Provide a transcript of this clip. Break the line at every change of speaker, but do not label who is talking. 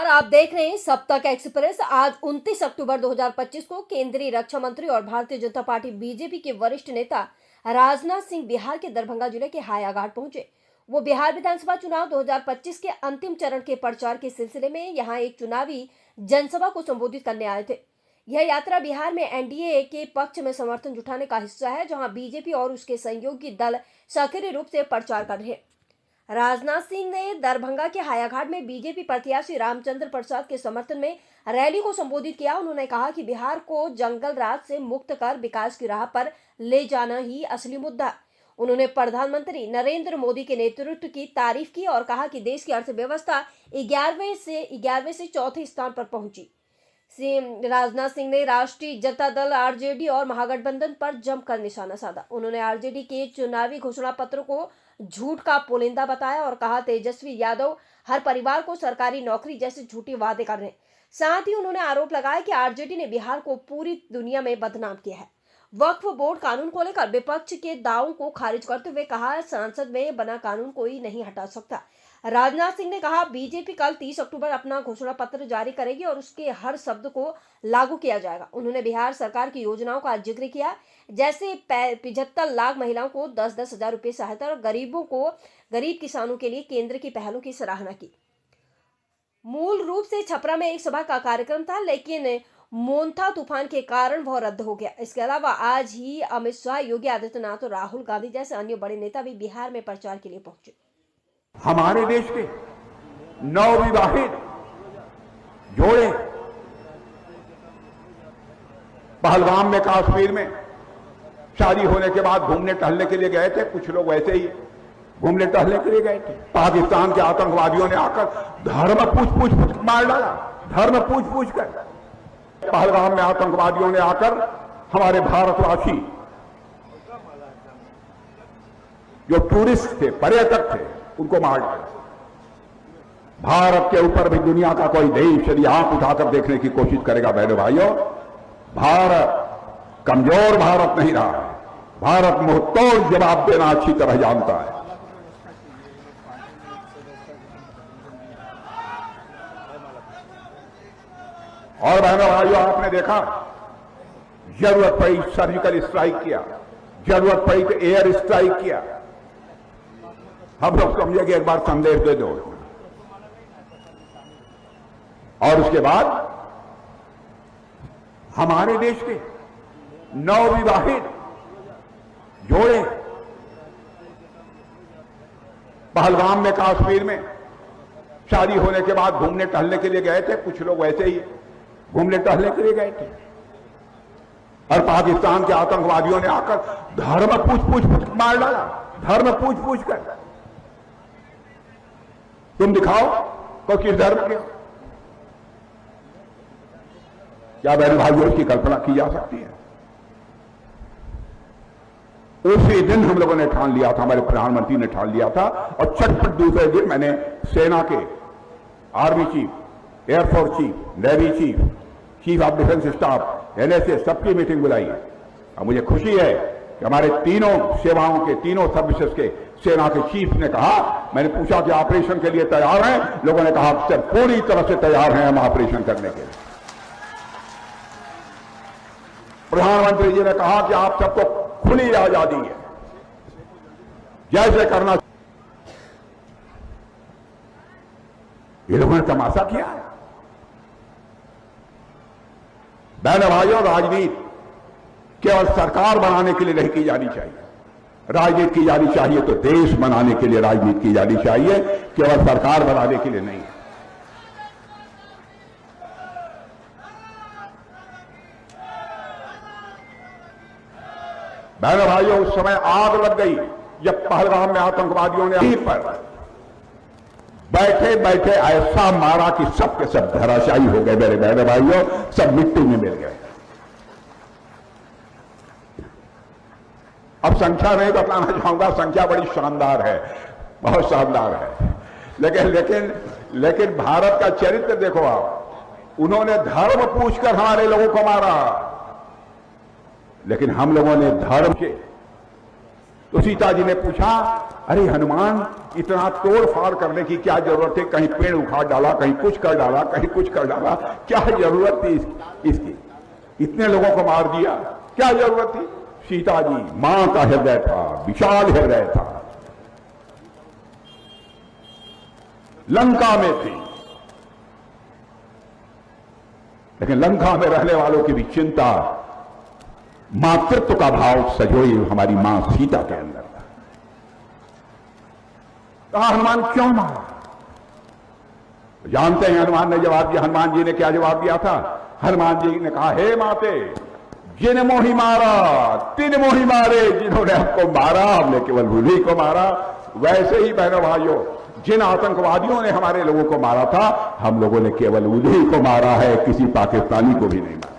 आप देख रहे हैं सब तक एक्सप्रेस। आज 29 अक्टूबर 2025 को केंद्रीय रक्षा मंत्री और भारतीय जनता पार्टी बीजेपी के वरिष्ठ नेता राजनाथ सिंह बिहार के दरभंगा जिले के हायाघाट पहुंचे। वो बिहार विधानसभा चुनाव 2025 के अंतिम चरण के प्रचार के सिलसिले में यहां एक चुनावी जनसभा को संबोधित करने आए थे। यह यात्रा बिहार में एनडीए के पक्ष में समर्थन जुटाने का हिस्सा है, जहां बीजेपी और उसके सहयोगी दल सक्रिय रूप से प्रचार कर रहे हैं। राजनाथ सिंह ने दरभंगा के हायाघाट में बीजेपी प्रत्याशी रामचंद्र प्रसाद के समर्थन में रैली को संबोधित किया। उन्होंने कहा कि बिहार को जंगल राज से मुक्त कर विकास की राह पर ले जाना ही असली मुद्दा है। उन्होंने प्रधानमंत्री नरेंद्र मोदी के नेतृत्व की तारीफ की और कहा कि देश की अर्थव्यवस्था 11वें से चौथे स्थान पर पहुंची। राजनाथ सिंह ने राष्ट्रीय जनता दल आरजेडी और महागठबंधन पर जमकर निशाना साधा। उन्होंने आरजेडी के चुनावी घोषणा पत्र को झूठ का पुलिंदा बताया और कहा तेजस्वी यादव हर परिवार को सरकारी नौकरी जैसे झूठे वादे कर रहे हैं। साथ ही उन्होंने आरोप लगाया कि आरजेडी ने बिहार को पूरी दुनिया में बदनाम किया है। वक्फ बोर्ड कानून को लेकर विपक्ष के दावों को खारिज करते हुए कहा संसद में बना कानून कोई नहीं हटा सकता। राजनाथ सिंह ने कहा बीजेपी कल 30 अक्टूबर अपना घोषणा पत्र जारी करेगी और उसके हर शब्द को लागू किया जाएगा। उन्होंने बिहार सरकार की योजनाओं का जिक्र किया, जैसे 75 लाख महिलाओं को 10-10 हजार रुपये सहायता और गरीब किसानों के लिए केंद्र की पहलों की सराहना की। मूल रूप से छपरा में एक सभा का कार्यक्रम था, लेकिन मोन्था तूफान के कारण वह रद्द हो गया। इसके अलावा आज ही अमित शाह, योगी आदित्यनाथ और राहुल गांधी जैसे अन्य बड़े नेता भी बिहार में प्रचार के लिए पहुंचे।
हमारे देश के नवविवाहित जोड़े पहलगाम में, कश्मीर में शादी होने के बाद घूमने टहलने के लिए गए थे। कुछ लोग वैसे ही घूमने टहलने के लिए गए थे। पाकिस्तान के आतंकवादियों ने आकर धर्म पूछ मार डाला। धर्म पूछ कर पहलगाम में आतंकवादियों ने आकर हमारे भारतवासी जो टूरिस्ट थे, पर्यटक थे, उनको मार डाला। भारत के ऊपर भी दुनिया का कोई देश यदि आंख उठाकर देखने की कोशिश करेगा, बहनों भाइयों, भारत कमजोर भारत नहीं रहा है। भारत मुंहतोड़ जवाब देना अच्छी तरह जानता है। और बहनों भाइयों, आपने देखा जरूरत पड़ी सर्जिकल स्ट्राइक किया, जरूरत पड़ी तो एयर स्ट्राइक किया। हम लोग समझे कि एक बार संदेश दे दो, और उसके बाद हमारे देश के नवविवाहित जोड़े पहलगाम में, कश्मीर में शादी होने के बाद घूमने टहलने के लिए गए थे। कुछ लोग वैसे ही घूमने टहलने के लिए गए थे और पाकिस्तान के आतंकवादियों ने आकर धर्म पूछ मार डाला। धर्म पूछ कर तुम दिखाओ को किस धर्म के। क्या बहन भाइयों इसकी कल्पना की जा सकती है? उसी दिन हम लोगों ने ठान लिया था, हमारे प्रधानमंत्री ने ठान लिया था, और चटपट दूसरे दिन मैंने सेना के army chief, air force chief, navy chief, chief of defence staff, NSS सबकी मीटिंग बुलाई है। और मुझे खुशी है कि हमारे तीनों सेवाओं के, तीनों सर्विसेज के सेना के चीफ ने कहा, मैंने पूछा कि ऑपरेशन के लिए तैयार हैं? लोगों ने कहा सर पूरी तरह से तैयार हैं हम ऑपरेशन करने के लिए। प्रधानमंत्री जी ने कहा कि आप सबको खुली आजादी है, जैसे करना। ये लोगों ने तमाशा किया है। बहनों भाइयों, राजनीति केवल सरकार बनाने के लिए नहीं की जानी चाहिए। राजनीति की जानी चाहिए तो देश बनाने के लिए राजनीति की जानी चाहिए, केवल सरकार बनाने के लिए नहीं। बहनों भाइयों, उस समय आग लग गई जब पहलगाम में आतंकवादियों ने पर बैठे बैठे ऐसा मारा कि सब के सब धराशायी हो गए। मेरे बहनों भाइयों, सब मिट्टी में मिल गए। अब संख्या नहीं बताना चाहूंगा, संख्या बड़ी शानदार है, बहुत शानदार है। लेकिन भारत का चरित्र देखो आप। उन्होंने धर्म पूछकर हमारे लोगों को मारा, लेकिन हम लोगों ने धर्म के तो सीता जी ने पूछा, अरे हनुमान, इतना तोड़ फाड़ करने की क्या जरूरत है? कहीं पेड़ उखाड़ डाला, कहीं कुछ कर डाला, कहीं कुछ कर डाला, क्या जरूरत थी इसकी? इतने लोगों को मार दिया, क्या जरूरत थी? सीता जी, मां का हृदय था, विशाल हृदय था, लंका में थी, लेकिन लंका में रहने वालों की भी चिंता, मातृत्व का भाव सजोई हमारी मां सीता के अंदर था। कहा हनुमान क्यों मारा? जानते हैं हनुमान ने जवाब दिया। हनुमान जी ने क्या जवाब दिया था? हनुमान जी ने कहा, हे माते, जिन मोही मारा तिन मोही मारे, जिन्होंने हमको मारा हमने केवल उन्हीं को मारा। वैसे ही बहनों भाइयों, जिन आतंकवादियों ने हमारे लोगों को मारा था, हम लोगों ने केवल उन्हीं को मारा है, किसी पाकिस्तानी को भी नहीं मारा।